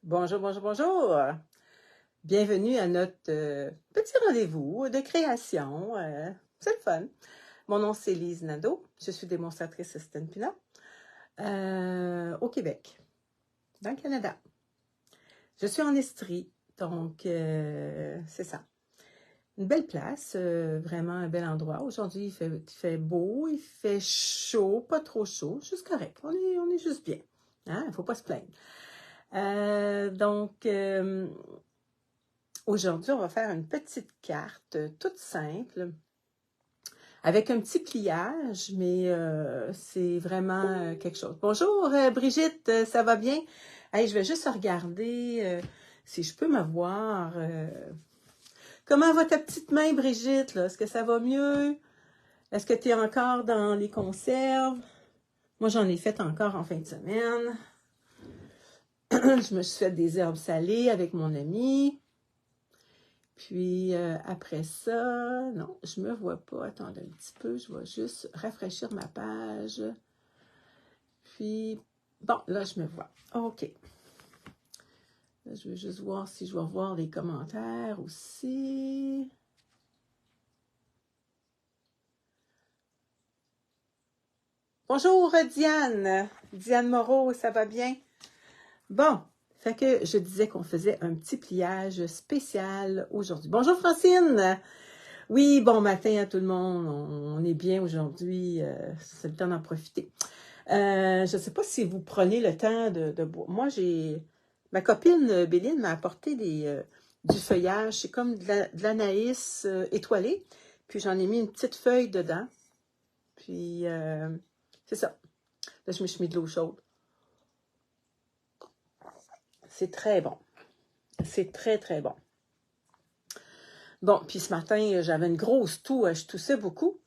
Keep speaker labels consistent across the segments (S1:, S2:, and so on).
S1: Bonjour, bonjour, bonjour. Bienvenue à notre petit rendez-vous de création. C'est le fun. Mon nom, c'est Lise Nadeau. Je suis démonstratrice Stampin' Up au Québec, dans le Canada. Je suis en Estrie, donc c'est ça. Une belle place, vraiment un bel endroit. Aujourd'hui, il fait beau, il fait chaud, pas trop chaud, juste correct. On est juste bien. Hein? Il ne faut pas se plaindre. Aujourd'hui, on va faire une petite carte toute simple avec un petit pliage, mais c'est vraiment quelque chose. Bonjour Brigitte, ça va bien? Hey, je vais juste regarder si je peux me voir. Comment va ta petite main, Brigitte? Est-ce que ça va mieux? Est-ce que tu es encore dans les conserves? Moi, j'en ai fait encore en fin de semaine. Je me suis fait des herbes salées avec mon ami. Puis après ça, non, je me vois pas. Attendez un petit peu, je vais juste rafraîchir ma page. Puis, bon, là, je me vois. OK. Là, je vais juste voir si je vais voir les commentaires aussi. Bonjour Diane. Diane Moreau, ça va bien? Bon, fait que je disais qu'on faisait un petit pliage spécial aujourd'hui. Bonjour Francine. Oui, bon matin à tout le monde. On est bien aujourd'hui. C'est le temps d'en profiter. Je ne sais pas si vous prenez le temps de boire. Moi, ma copine Béline m'a apporté du feuillage. C'est comme de l'anaïs étoilé. Puis j'en ai mis une petite feuille dedans. Puis c'est ça. Là, je me suis mis de l'eau chaude. C'est très bon. C'est très, très bon. Bon, puis ce matin, j'avais une grosse toux. Je toussais beaucoup.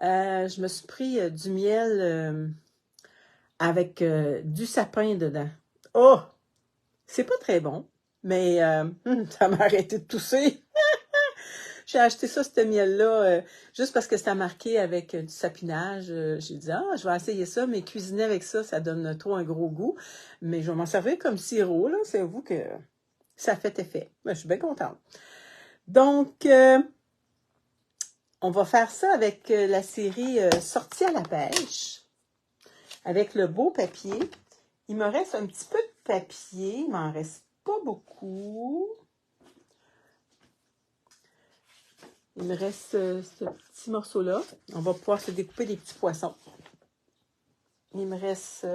S1: Je me suis pris du miel avec du sapin dedans. Oh! C'est pas très bon, mais ça m'a arrêté de tousser. J'ai acheté ça, ce miel-là, juste parce que c'était marqué avec du sapinage. J'ai dit, je vais essayer ça, mais cuisiner avec ça, ça donne trop un gros goût. Mais je vais m'en servir comme sirop, là. C'est vous que ça fait effet. Ben, je suis bien contente. Donc, on va faire ça avec la série Sortie à la pêche, avec le beau papier. Il me reste un petit peu de papier, il m'en reste pas beaucoup. Il me reste ce petit morceau-là. On va pouvoir se découper des petits poissons. Il me reste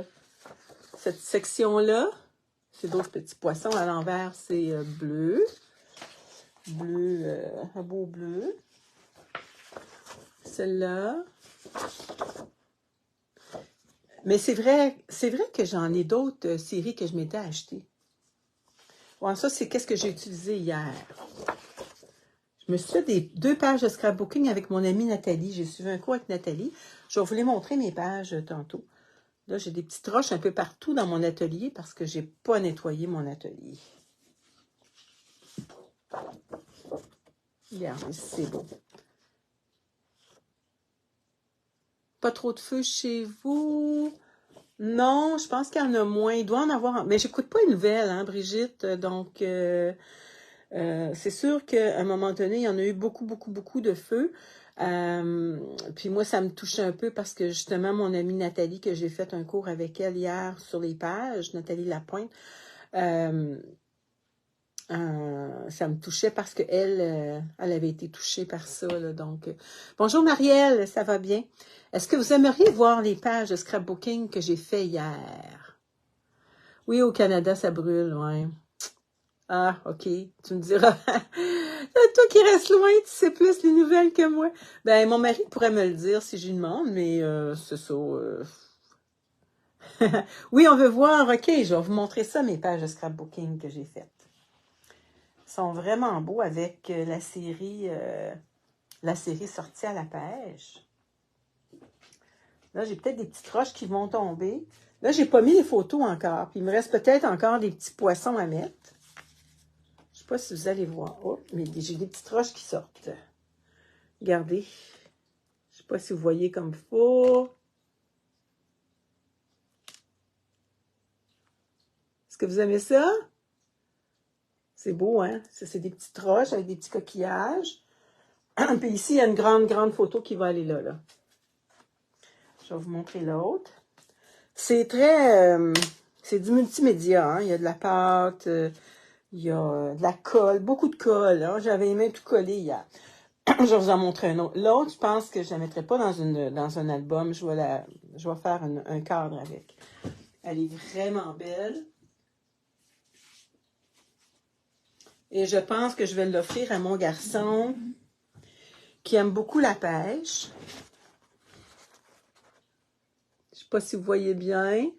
S1: cette section-là. C'est d'autres petits poissons. À l'envers, c'est bleu. Bleu, un beau bleu. Celle-là. Mais c'est vrai que j'en ai d'autres séries que je m'étais achetées. Bon, ça, c'est qu'est-ce que j'ai utilisé hier. Je me suis fait 2 pages de scrapbooking avec mon amie Nathalie. J'ai suivi un cours avec Nathalie. Je vais vous les montrer mes pages tantôt. Là, j'ai des petites roches un peu partout dans mon atelier parce que j'ai pas nettoyé mon atelier. Regardez, c'est beau. Pas trop de feu chez vous? Non, je pense qu'il y en a moins. Il doit en avoir. Mais j'écoute pas les nouvelles, hein, Brigitte. Donc, c'est sûr qu'à un moment donné, il y en a eu beaucoup, beaucoup, beaucoup de feux. Puis moi, ça me touchait un peu parce que justement, mon amie Nathalie, que j'ai fait un cours avec elle hier sur les pages, Nathalie Lapointe, ça me touchait parce qu'elle elle avait été touchée par ça. Là, donc, bonjour Marielle, ça va bien? Est-ce que vous aimeriez voir les pages de scrapbooking que j'ai fait hier? Oui, au Canada, ça brûle, ouais. Ah, ok, tu me diras. Toi qui restes loin, tu sais plus les nouvelles que moi. Ben, mon mari pourrait me le dire si je lui demande, mais c'est ça. Oui, on veut voir. Ok, je vais vous montrer ça, mes pages de scrapbooking que j'ai faites. Ils sont vraiment beaux avec la série Sortie à la pêche. Là, j'ai peut-être des petites roches qui vont tomber. Là, j'ai pas mis les photos encore. Puis il me reste peut-être encore des petits poissons à mettre. Je sais pas si vous allez voir. Oh, mais j'ai des petites roches qui sortent. Regardez. Je sais pas si vous voyez comme il faut. Est-ce que vous aimez ça? C'est beau, hein? Ça, c'est des petites roches avec des petits coquillages. Puis ici, il y a une grande photo qui va aller là, là. Je vais vous montrer l'autre. C'est très... c'est du multimédia, hein? Il y a de la pâte, il y a de la colle, beaucoup de colle. Hein? J'avais aimé tout coller hier. Je vais vous en montrer un autre. L'autre, je pense que je ne la mettrai pas dans un album. Je vais faire un cadre avec. Elle est vraiment belle. Et je pense que je vais l'offrir à mon garçon qui aime beaucoup la pêche. Je ne sais pas si vous voyez bien.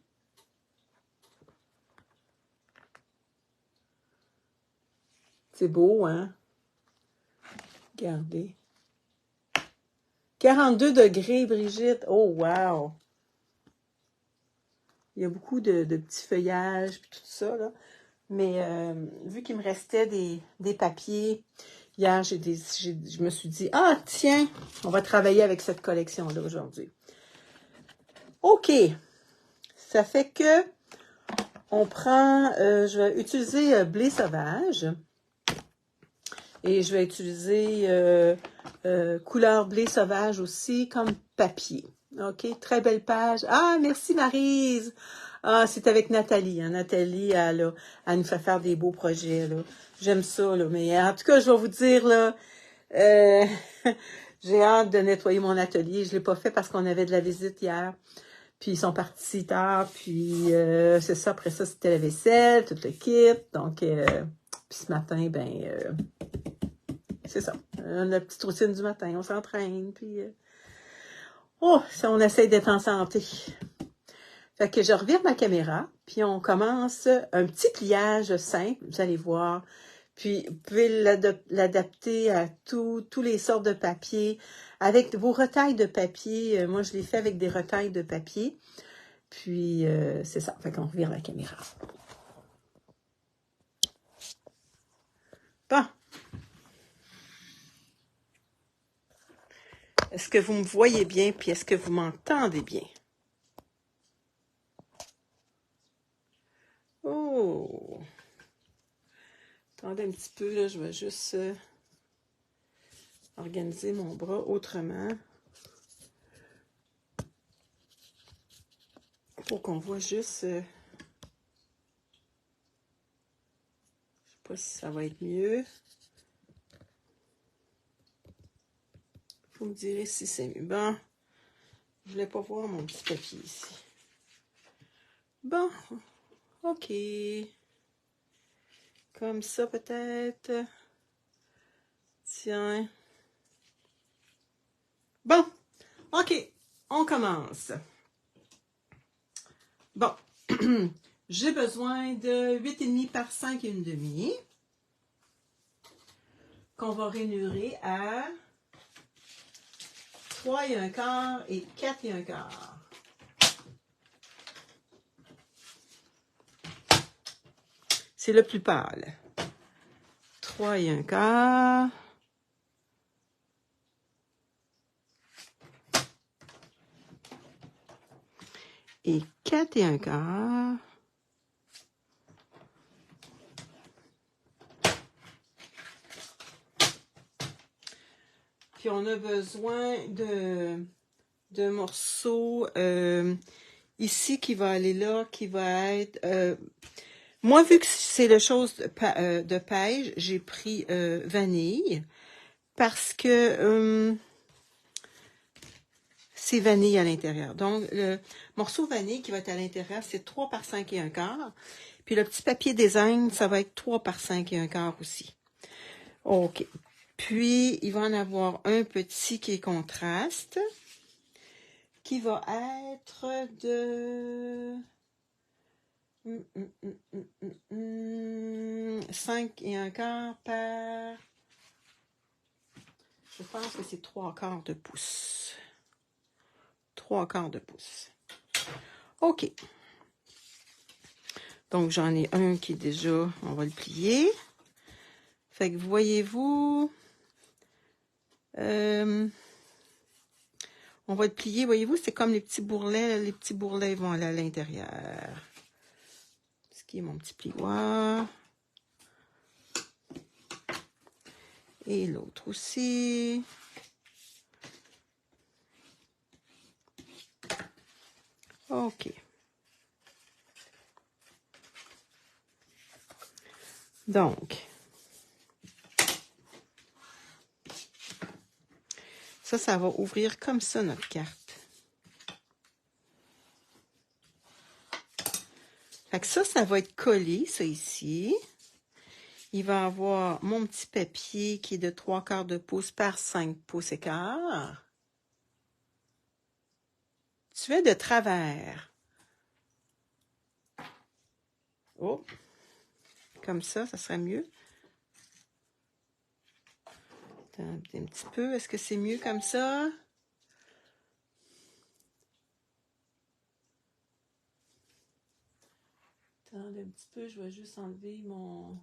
S1: C'est beau, hein? Regardez. 42 degrés, Brigitte. Oh, wow! Il y a beaucoup de petits feuillages et tout ça, là. Mais vu qu'il me restait des papiers, hier, je me suis dit, ah, tiens, on va travailler avec cette collection-là aujourd'hui. OK. Ça fait que on prend, je vais utiliser blé sauvage. Et je vais utiliser couleur blé sauvage aussi comme papier. OK, très belle page. Ah, merci Maryse. Ah, c'est avec Nathalie. Hein. Nathalie, elle nous fait faire des beaux projets. J'aime ça. Là. Mais en tout cas, je vais vous dire, là, j'ai hâte de nettoyer mon atelier. Je ne l'ai pas fait parce qu'on avait de la visite hier. Puis ils sont partis tard. Puis c'est ça. Après ça, c'était la vaisselle, tout le kit. Donc, puis ce matin, ben... c'est ça, la petite routine du matin, on s'entraîne, puis on essaie d'être en santé. Fait que je revire ma caméra, puis on commence un petit pliage simple, vous allez voir. Puis vous pouvez l'adapter à tous les sortes de papier, avec vos retailles de papier. Moi, je l'ai fait avec des retailles de papier. Puis c'est ça, fait qu'on revire la caméra. Bon. Est-ce que vous me voyez bien, puis est-ce que vous m'entendez bien? Oh! Attendez un petit peu, là, je vais juste organiser mon bras autrement. Pour qu'on voit juste... je sais pas si ça va être mieux. Vous me direz si c'est mieux. Bon, je voulais pas voir mon petit papier ici. Bon, OK. Comme ça peut-être. Tiens. Bon, OK, on commence. Bon, j'ai besoin de 8,5 par 5,5 qu'on va rainurer à 3 1/4 et 4 1/4. C'est le plus pâle. 3 1/4. Et 4 1/4. Puis on a besoin de morceaux ici qui va aller là, qui va être... moi, vu que c'est la chose de pêche, j'ai pris vanille parce que c'est vanille à l'intérieur. Donc, le morceau vanille qui va être à l'intérieur, c'est 3 par 5 1/4. Puis le petit papier design, ça va être 3 par 5 1/4 aussi. OK. Puis, il va en avoir un petit qui est contraste, qui va être de 5 1/4 par... Je pense que c'est 3/4 de pouce. 3/4 de pouce. OK. Donc, j'en ai un qui est déjà... On va le plier. Fait que voyez-vous... on va le plier. Voyez-vous, c'est comme les petits bourrelets. Les petits bourrelets vont aller à l'intérieur. Ce qui est mon petit plioir. Et l'autre aussi. OK. Donc, ça va ouvrir comme ça notre carte. Fait que ça va être collé, ça ici. Il va avoir mon petit papier qui est de 3/4 de pouce par 5 pouces et quart. Tu fais de travers. Oh, comme ça serait mieux. Attendez un petit peu, est-ce que c'est mieux comme ça? Attendez un petit peu, je vais juste enlever mon...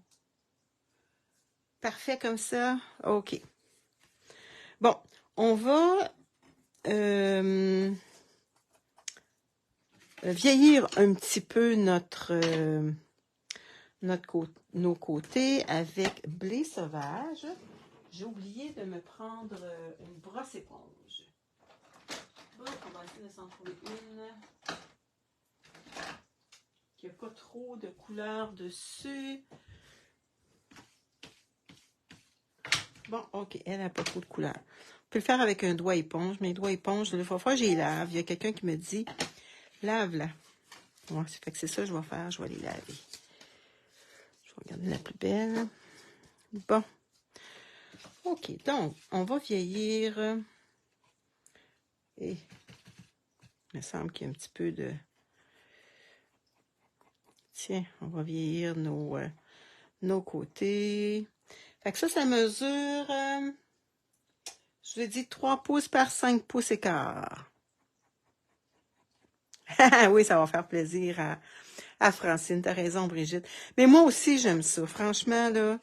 S1: Parfait comme ça? OK. Bon, on va vieillir un petit peu nos côtés avec blé sauvage. J'ai oublié de me prendre une brosse éponge. Bon, on va essayer de s'en trouver une qui n'a pas trop de couleur dessus. Bon, OK, elle n'a pas trop de couleur. On peut le faire avec un doigt éponge, mais un doigt éponge, la fois j'y lave. Il y a quelqu'un qui me dit, lave-la. Ouais, fait que c'est ça que je vais faire, je vais les laver. Je vais regarder la plus belle. Bon. OK, donc, on va vieillir. Et il me semble qu'il y a un petit peu de... Tiens, on va vieillir nos côtés. Fait que ça mesure, je vous ai dit 3 pouces par 5 pouces et quart. Oui, ça va faire plaisir à Francine. T'as raison, Brigitte. Mais moi aussi, j'aime ça. Franchement, là,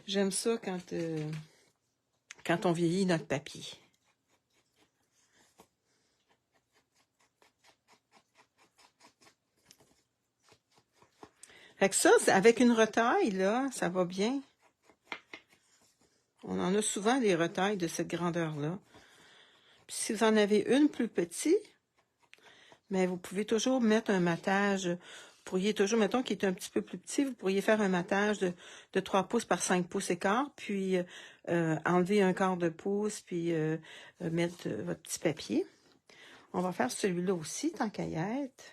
S1: j'aime ça quand on vieillit notre papier. Fait que ça, avec une retaille, là, ça va bien. On en a souvent des retailles de cette grandeur-là. Puis si vous en avez une plus petite, mais vous pouvez toujours mettre un matage. Vous pourriez toujours, mettons qu'il est un petit peu plus petit, vous pourriez faire un matage de 3 pouces par 5 pouces et quart, puis enlever un quart de pouce, puis mettre votre petit papier. On va faire celui-là aussi, tant qu'à y être.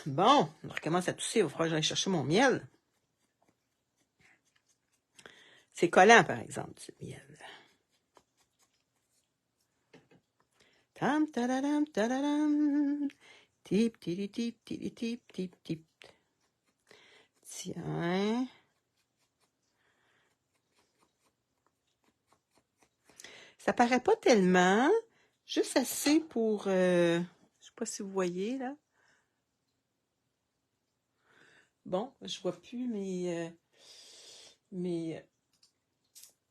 S1: Bon, on recommence à tousser, il va falloir que j'aille chercher mon miel. C'est collant, par exemple, ce miel. Tam, tadadam, tadadam. Tip, tip, tip, tip, tip, tip, tip. Tiens. Ça paraît pas tellement, juste assez pour... je sais pas si vous voyez, là. Bon, je vois plus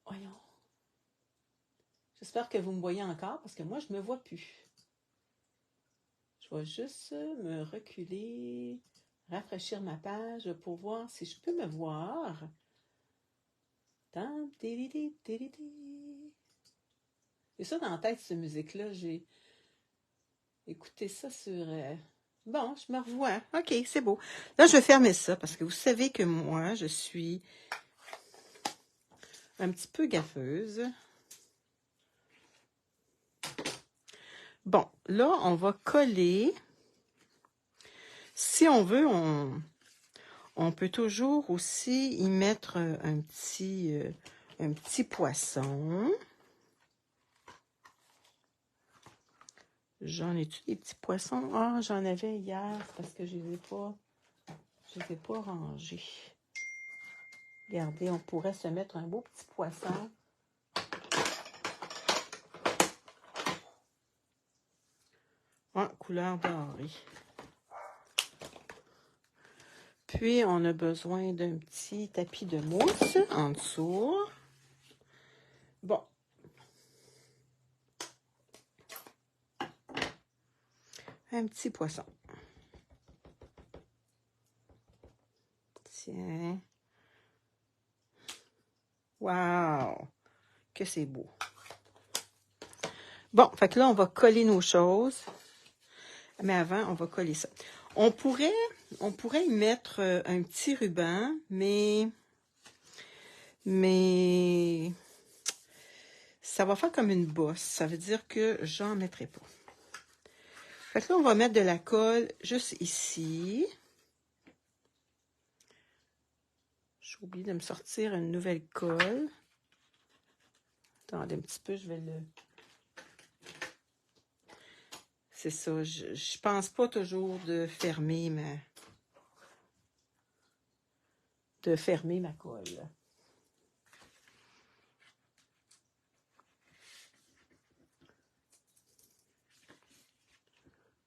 S1: voyons. J'espère que vous me voyez encore, parce que moi, je me vois plus. Je vais juste me reculer, rafraîchir ma page pour voir si je peux me voir. J'ai ça dans la tête, cette musique-là. J'ai écouté ça sur... Bon, je me revois. OK, c'est beau. Là, je vais fermer ça parce que vous savez que moi, je suis un petit peu gaffeuse. Bon, là, on va coller. Si on veut, on peut toujours aussi y mettre un petit poisson. J'en ai-tu des petits poissons? Ah, j'en avais hier parce que je les ai pas rangés. Regardez, on pourrait se mettre un beau petit poisson. Ah, couleur dorée. Puis, on a besoin d'un petit tapis de mousse en dessous. Bon. Un petit poisson. Tiens. Wow! Que c'est beau. Bon, fait que là, on va coller nos choses. Mais avant, on va coller ça. On pourrait y mettre un petit ruban, mais ça va faire comme une bosse. Ça veut dire que j'en mettrai pas. Fait que là, on va mettre de la colle juste ici. J'ai oublié de me sortir une nouvelle colle. Attendez un petit peu, je vais le... C'est ça, je pense pas toujours de fermer ma colle.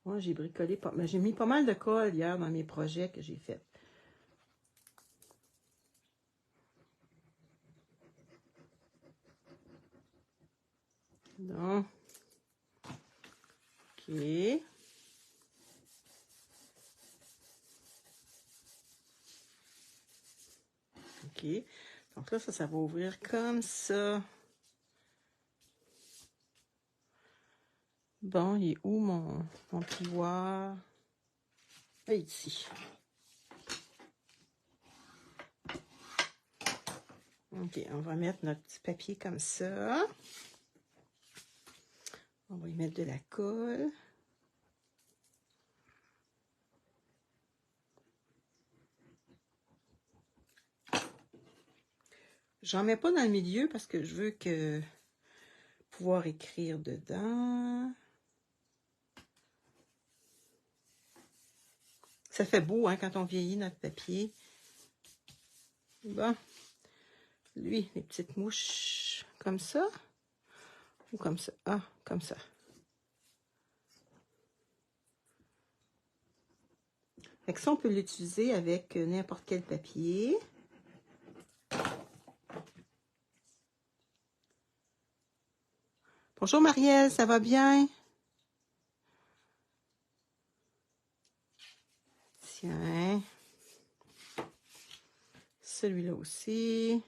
S1: Moi, j'ai bricolé pas, mais j'ai mis pas mal de colle hier dans mes projets que j'ai faits. Donc, OK. OK. Donc là, ça va ouvrir comme ça. Bon, il est où mon plioir? Ah, ici. OK, on va mettre notre petit papier comme ça. On va y mettre de la colle. J'en mets pas dans le milieu parce que je veux pouvoir écrire dedans. Ça fait beau, hein, quand on vieillit notre papier. Bon. Lui, les petites mouches comme ça. Ou comme ça. Ah, comme ça. Fait que ça, on peut l'utiliser avec n'importe quel papier. Bonjour Marielle, ça va bien? Tiens. Celui-là aussi.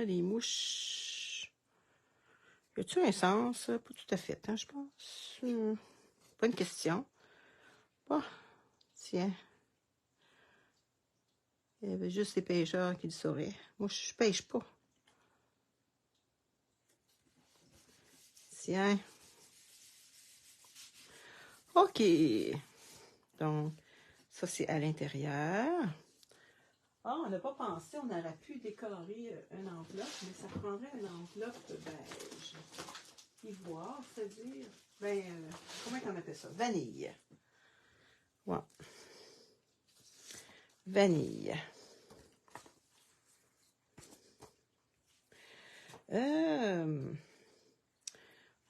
S1: Les mouches. Y a-t-il un sens? Pas tout à fait, hein, je pense. Bonne question. Bon, tiens. Il y avait juste les pêcheurs qui le sauraient. Moi, je pêche pas. Tiens. OK. Donc, ça, c'est à l'intérieur. Ah, on n'a pas pensé, on aurait pu décorer une enveloppe, mais ça prendrait une enveloppe beige. Ivoire, c'est-à-dire, comment on appelle ça? Vanille. Ouais. Vanille.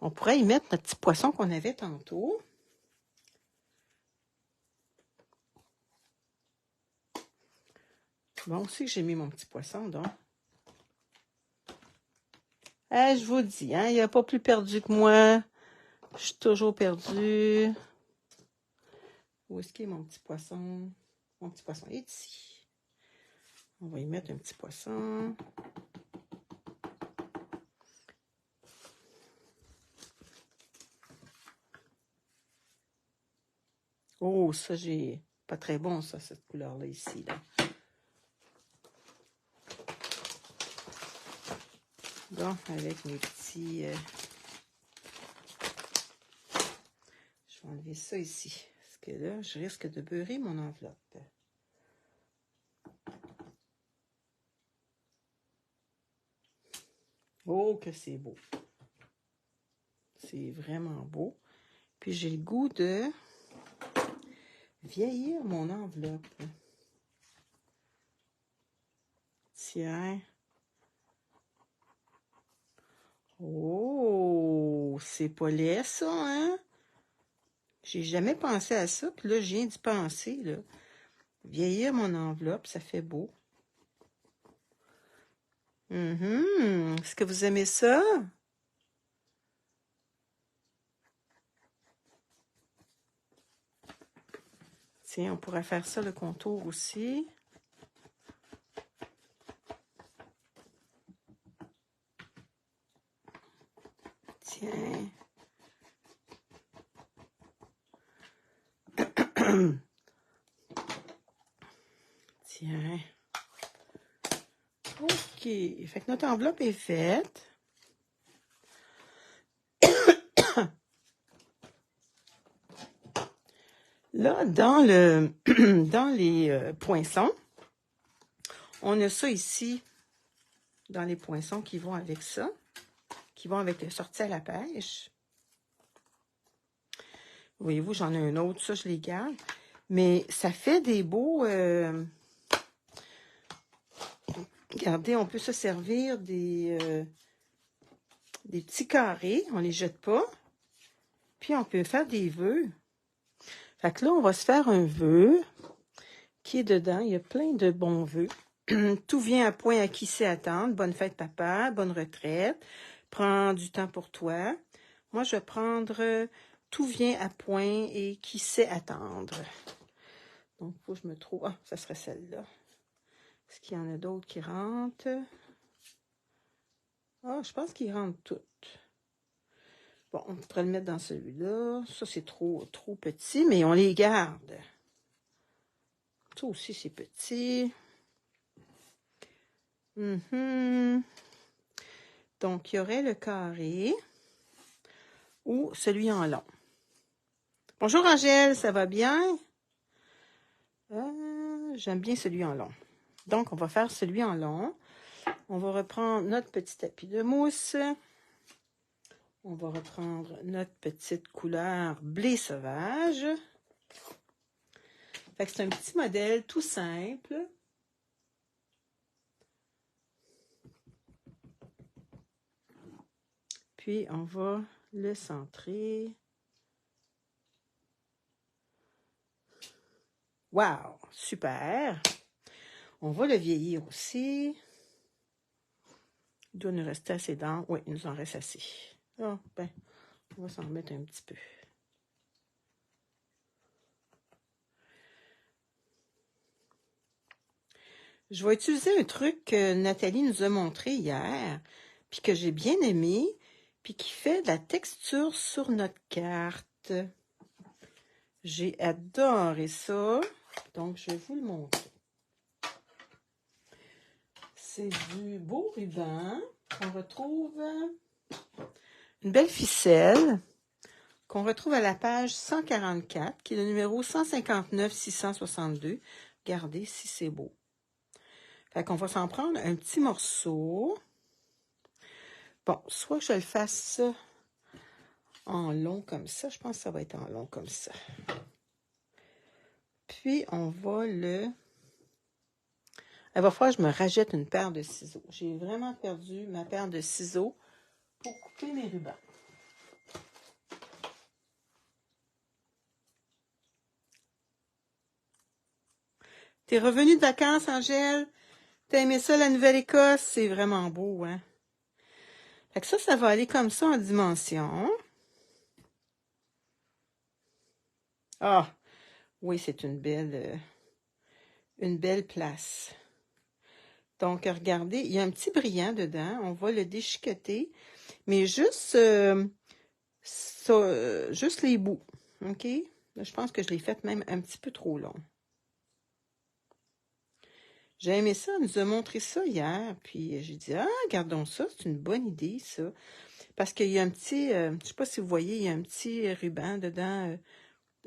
S1: On pourrait y mettre notre petit poisson qu'on avait tantôt. Bon, aussi que j'ai mis mon petit poisson, donc. Je vous dis, hein, il n'y a pas plus perdu que moi. Je suis toujours perdue. Où est-ce qu'il est mon petit poisson? Mon petit poisson est ici. On va y mettre un petit poisson. Oh, ça, j'ai pas très bon, ça, cette couleur-là ici, là. Bon, avec mes petits... je vais enlever ça ici. Parce que là, je risque de beurrer mon enveloppe. Oh, que c'est beau. C'est vraiment beau. Puis j'ai le goût de vieillir mon enveloppe. Tiens. Oh, c'est pas laid, ça, hein? J'ai jamais pensé à ça, puis là, je viens d'y penser, là. Vieillir mon enveloppe, ça fait beau. Est-ce que vous aimez ça? Tiens, on pourrait faire ça, le contour aussi. Tiens. Tiens. OK. Fait que notre enveloppe est faite. Là, dans les poinçons, on a ça ici, dans les poinçons qui vont avec ça, qui vont avec le sortie à la pêche. Voyez-vous, j'en ai un autre, ça, je les garde. Mais ça fait des beaux... Regardez, on peut se servir des petits carrés, on les jette pas. Puis on peut faire des vœux. Fait que là, on va se faire un vœu qui est dedans. Il y a plein de bons vœux. Tout vient à point à qui sait attendre. Bonne fête, papa. Bonne retraite. Prends du temps pour toi. Moi, je vais prendre tout vient à point et qui sait attendre. Donc, il faut que je me trouve... Ah, ça serait celle-là. Est-ce qu'il y en a d'autres qui rentrent? Ah, je pense qu'ils rentrent toutes. Bon, on pourrait le mettre dans celui-là. Ça, c'est trop petit, mais on les garde. Ça aussi, c'est petit. Donc, il y aurait le carré ou celui en long. Bonjour Angèle, ça va bien? J'aime bien celui en long. Donc, on va faire celui en long. On va reprendre notre petit tapis de mousse. On va reprendre notre petite couleur blé sauvage. Fait que c'est un petit modèle tout simple. Puis, on va le centrer. Wow! Super! On va le vieillir aussi. Il doit nous rester assez d'encre. Oui, il nous en reste assez. Ah, ben, on va s'en remettre un petit peu. Je vais utiliser un truc que Nathalie nous a montré hier, puis que j'ai bien aimé, puis qui fait de la texture sur notre carte. J'ai adoré ça, donc je vais vous le montrer. C'est du beau ruban qu'on retrouve, une belle ficelle qu'on retrouve à la page 144, qui est le numéro 159-662. Regardez si c'est beau. Fait qu'on va s'en prendre un petit morceau. Bon, soit que je le fasse en long comme ça. Je pense que ça va être en long comme ça. Puis, on va le... Il va falloir que je me rachète une paire de ciseaux. J'ai vraiment perdu ma paire de ciseaux pour couper mes rubans. T'es revenue de vacances, Angèle? T'as aimé ça, la Nouvelle-Écosse? C'est vraiment beau, hein? Fait que ça va aller comme ça en dimension. Ah, oui, c'est une belle place. Donc, regardez, il y a un petit brillant dedans. On va le déchiqueter, mais juste les bouts, OK? Là, je pense que je l'ai fait même un petit peu trop long. J'ai aimé ça, elle nous a montré ça hier, puis j'ai dit, ah, gardons ça, c'est une bonne idée, ça. Parce qu'il y a un petit, je sais pas si vous voyez, il y a un petit ruban dedans,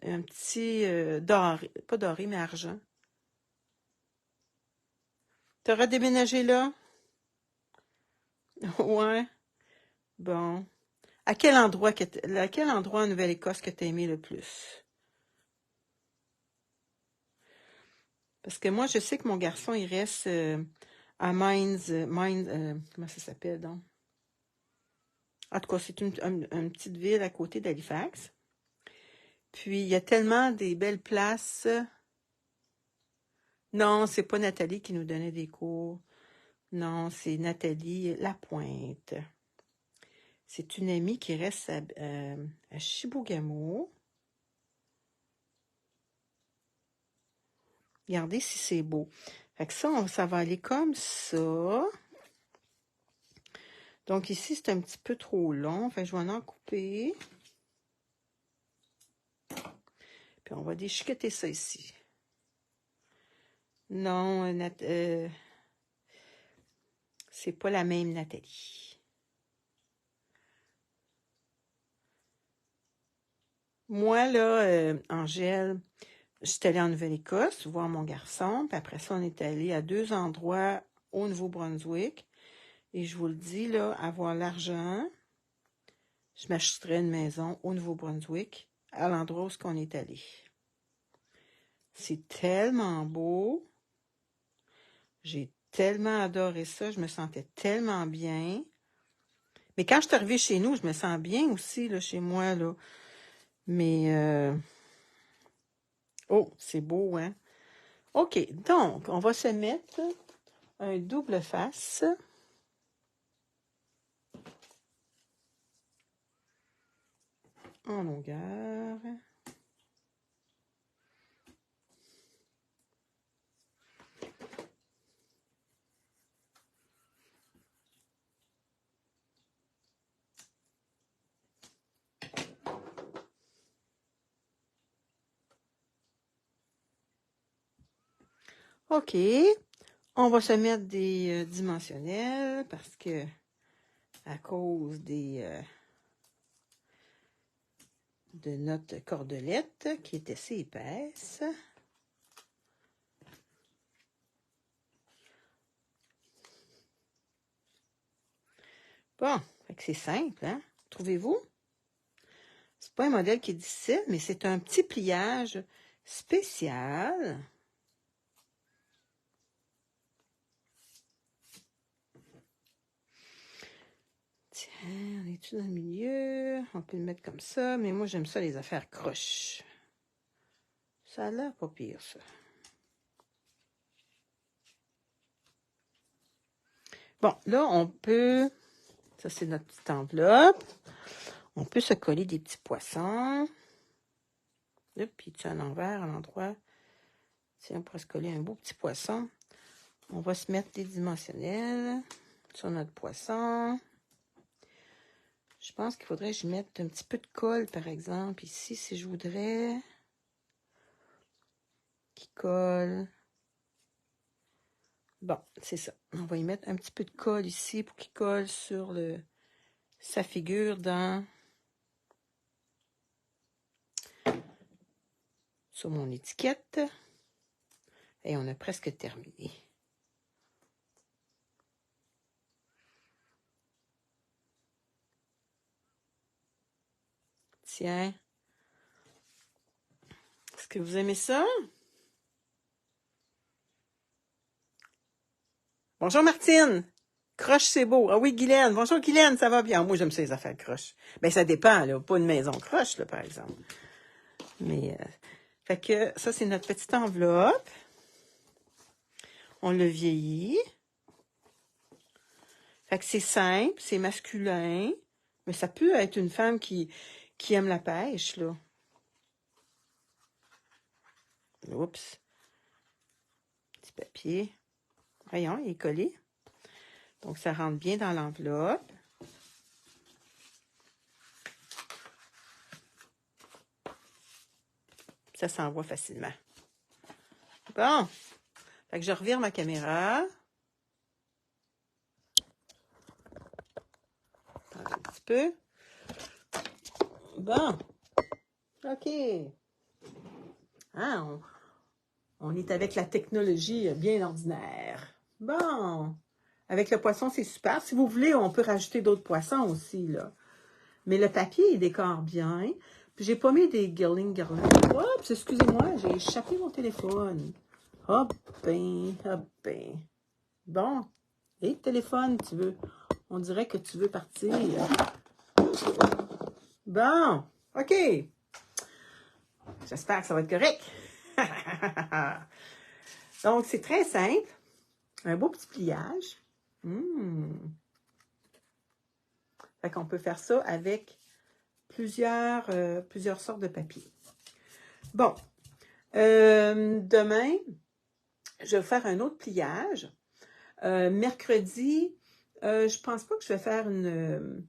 S1: un petit doré, pas doré, mais argent. T'auras déménagé là? Ouais. Bon. À quel endroit en Nouvelle-Écosse que t'as aimé le plus? Parce que moi, je sais que mon garçon, il reste à Mines, comment ça s'appelle donc? En tout cas, c'est une petite ville à côté d'Halifax. Puis, il y a tellement des belles places. Non, c'est pas Nathalie qui nous donnait des cours. Non, c'est Nathalie Lapointe. C'est une amie qui reste à Chibougamau. Regardez si c'est beau. Fait que ça va aller comme ça. Donc ici, c'est un petit peu trop long. Fait que je vais en couper. Puis on va déchiqueter ça ici. Non, c'est pas la même Nathalie. Moi, là, Angèle, j'étais allée en Nouvelle-Écosse voir mon garçon. Puis après ça, on est allé à 2 endroits au Nouveau-Brunswick. Et je vous le dis, là, avoir l'argent, je m'achèterais une maison au Nouveau-Brunswick, à l'endroit où on est allé. C'est tellement beau. J'ai tellement adoré ça. Je me sentais tellement bien. Mais quand je suis arrivée chez nous, je me sens bien aussi, là, chez moi, là. Mais, oh, c'est beau, hein? OK, donc, on va se mettre un double face. En longueur. OK. On va se mettre des dimensionnels parce que à cause de notre cordelette qui est assez épaisse. Bon, fait que c'est simple, hein? Trouvez-vous? C'est pas un modèle qui est difficile, mais c'est un petit pliage spécial. Tiens, on est-tu dans le milieu? On peut le mettre comme ça, mais moi, j'aime ça, les affaires croches. Ça a l'air pas pire, ça. Bon, là, on peut... Ça, c'est notre petite enveloppe. On peut se coller des petits poissons. Là, puis tu as à l'envers, à l'endroit. Tiens, on pourrait se coller un beau petit poisson. On va se mettre des dimensionnels sur notre poisson. Je pense qu'il faudrait que je mette un petit peu de colle, par exemple, ici, si je voudrais. Qui colle. Bon, c'est ça. On va y mettre un petit peu de colle ici pour qu'il colle sur sa figure sur mon étiquette. Et on a presque terminé. Tiens. Est-ce que vous aimez ça? Bonjour Martine! Croche, c'est beau. Ah oui, Guylaine. Bonjour Guylaine, ça va bien? Moi, j'aime ça les affaires croche. Ben, ça dépend, là. Pas une maison croche, là, par exemple. Mais, fait que ça, c'est notre petite enveloppe. On le vieillit. Fait que c'est simple, c'est masculin. Mais ça peut être une femme qui aime la pêche, là. Oups. Petit papier. Voyons, il est collé. Donc, ça rentre bien dans l'enveloppe. Ça s'envoie facilement. Bon. Fait que je revire ma caméra. Attends un petit peu. Bon. OK. Ah, on est avec la technologie bien ordinaire. Bon. Avec le poisson, c'est super. Si vous voulez, on peut rajouter d'autres poissons aussi, là. Mais le papier, il décore bien. Puis j'ai pas mis des girling. Oups, excusez-moi, j'ai échappé mon téléphone. Hop, ben, hop, ben. Bon. Et téléphone, tu veux. On dirait que tu veux partir. Bon. OK. J'espère que ça va être correct. Donc, c'est très simple. Un beau petit pliage. Fait qu'on peut faire ça avec plusieurs sortes de papier. Bon. Demain, je vais faire un autre pliage. Mercredi, je pense pas que je vais faire une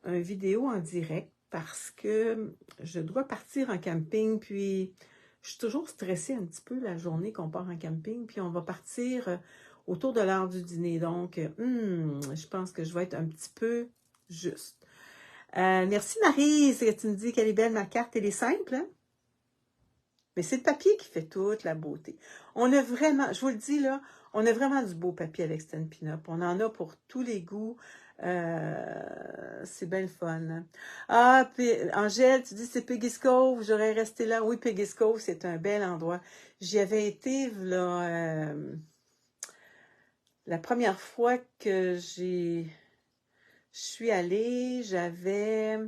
S1: vidéo en direct parce que je dois partir en camping, puis je suis toujours stressée un petit peu la journée qu'on part en camping, puis on va partir autour de l'heure du dîner. Donc, je pense que je vais être un petit peu juste. Merci Maryse, tu me dis qu'elle est belle ma carte, elle est simple, hein? Mais c'est le papier qui fait toute la beauté. On a vraiment, je vous le dis là, on a vraiment du beau papier avec Stampin' Up. On en a pour tous les goûts. C'est bien le fun. Ah, puis Angèle, tu dis c'est Peggy's Cove, j'aurais resté là. Oui, Peggy's Cove, c'est un bel endroit. J'y avais été là, la première fois que je suis allée, j'avais...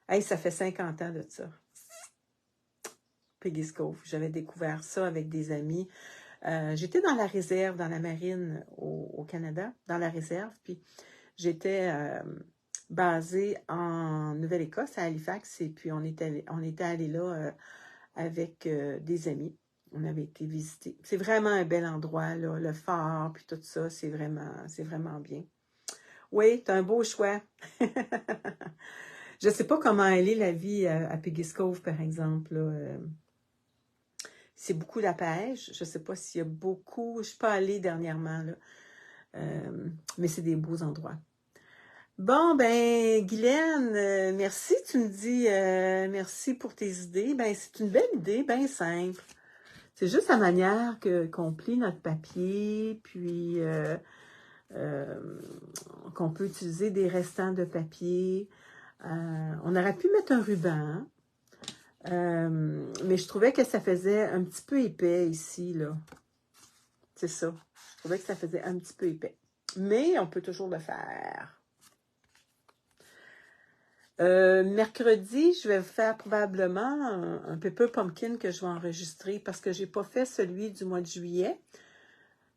S1: Hey, ça fait 50 ans de ça. Peggy's Cove. J'avais découvert ça avec des amis. J'étais dans la réserve, dans la marine au Canada, dans la réserve, puis j'étais basée en Nouvelle-Écosse, à Halifax, et puis on était allé là avec des amis. On avait été visiter. C'est vraiment un bel endroit, là, le phare, puis tout ça, c'est vraiment bien. Oui, tu as un beau choix. Je ne sais pas comment elle est la vie à Peggy's Cove, par exemple, là. C'est beaucoup la pêche. Je ne sais pas s'il y a beaucoup. Je ne suis pas allée dernièrement, là. Mais c'est des beaux endroits. Bon, ben, Guylaine, merci. Tu me dis merci pour tes idées. Ben, c'est une belle idée, bien simple. C'est juste la manière qu'on plie notre papier, puis qu'on peut utiliser des restants de papier. On aurait pu mettre un ruban, mais je trouvais que ça faisait un petit peu épais ici, là. C'est ça. Je trouvais que ça faisait un petit peu épais. Mais on peut toujours le faire. Mercredi, je vais faire probablement un Pepper Pumpkin que je vais enregistrer parce que je n'ai pas fait celui du mois de juillet.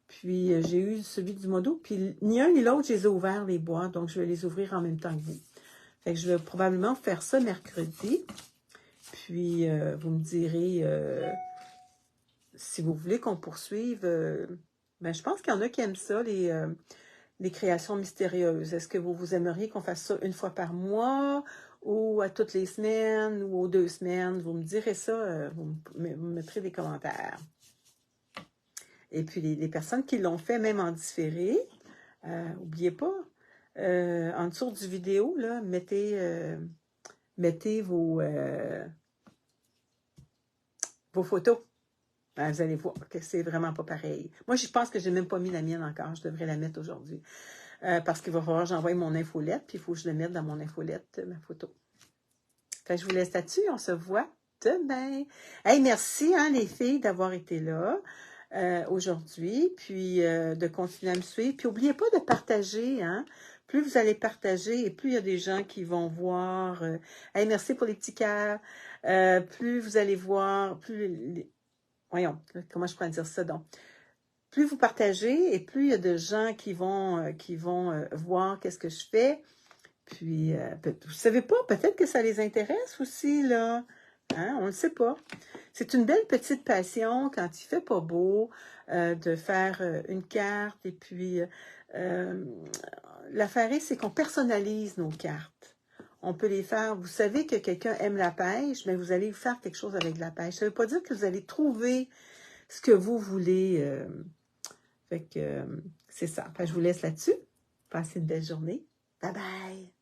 S1: Puis j'ai eu celui du mois d'août. Puis ni un ni l'autre, je les ai ouverts les boîtes. Donc je vais les ouvrir en même temps que vous. Fait que je vais probablement faire ça mercredi. Puis vous me direz si vous voulez qu'on poursuive. Ben, je pense qu'il y en a qui aiment ça, les créations mystérieuses. Est-ce que vous aimeriez qu'on fasse ça une fois par mois ou à toutes les semaines ou aux 2 semaines? Vous me direz ça, vous me mettrez des commentaires. Et puis, les personnes qui l'ont fait, même en différé, n'oubliez pas, en dessous du vidéo, là, mettez vos photos. Ben, vous allez voir que c'est vraiment pas pareil. Moi, je pense que je n'ai même pas mis la mienne encore. Je devrais la mettre aujourd'hui. Parce qu'il va falloir que j'envoie mon infolette, puis il faut que je le mette dans mon infolette, ma photo. Fait que je vous laisse là-dessus. On se voit demain. Hey, merci, hein, les filles, d'avoir été là aujourd'hui, puis de continuer à me suivre. Puis n'oubliez pas de partager, hein. Plus vous allez partager et plus il y a des gens qui vont voir. Hey, merci pour les petits cœurs. Plus vous allez voir, voyons, comment je pourrais dire ça donc? Plus vous partagez et plus il y a de gens qui vont voir qu'est-ce que je fais. Puis, vous ne savez pas, peut-être que ça les intéresse aussi, là. Hein? On ne le sait pas. C'est une belle petite passion quand il ne fait pas beau de faire une carte. Et puis, l'affaire est, c'est qu'on personnalise nos cartes. On peut les faire. Vous savez que quelqu'un aime la pêche, mais vous allez faire quelque chose avec la pêche. Ça ne veut pas dire que vous allez trouver ce que vous voulez. Fait que c'est ça. Enfin, je vous laisse là-dessus. Passez une belle journée. Bye bye!